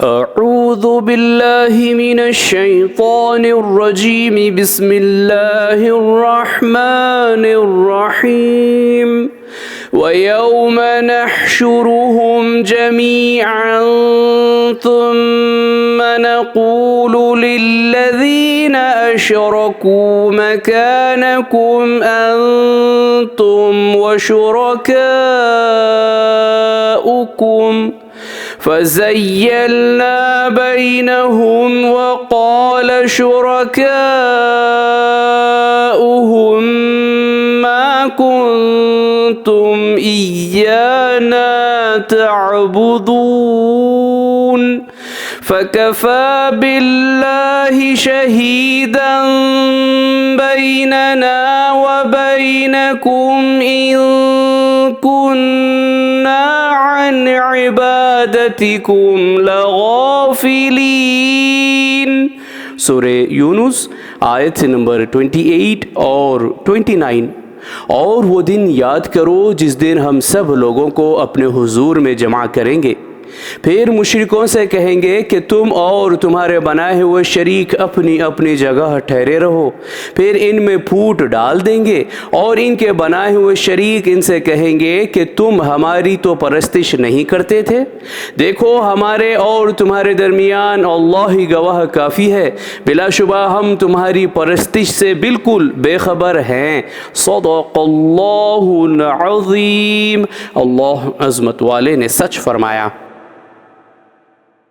أعوذ بالله من الشيطان الرجيم بسم الله الرحمن الرحيم ويوم نحشرهم جميعا ثم نقول للذين أشركوا مكانكم أنتم وشركاؤكم فزيلنا بينهم وقال شركاؤهم ما كنتم إيانا تعبدون فكفى بالله شهيدا بيننا وبينكم إن كنا عن عبادتكم لغافلين। सूरे यूनुस आयत नंबर 28 और 29। और वो दिन याद करो जिस दिन हम सब लोगों को अपने हुजूर में जमा करेंगे, फिर मुशरिकों से कहेंगे कि तुम और तुम्हारे बनाए हुए शरीक अपनी अपनी जगह ठहरे रहो। फिर इनमें फूट डाल देंगे और इनके बनाए हुए शरीक इनसे कहेंगे कि तुम हमारी तो परस्तिश नहीं करते थे। देखो हमारे और तुम्हारे दरमियान अल्लाह ही गवाह काफ़ी है, बिलाशुबा हम तुम्हारी परस्तिश से बिल्कुल बेखबर हैं। सदक़ल्लाहुल अज़ीम। अल्लाह अज़मत वाले ने सच फरमाया।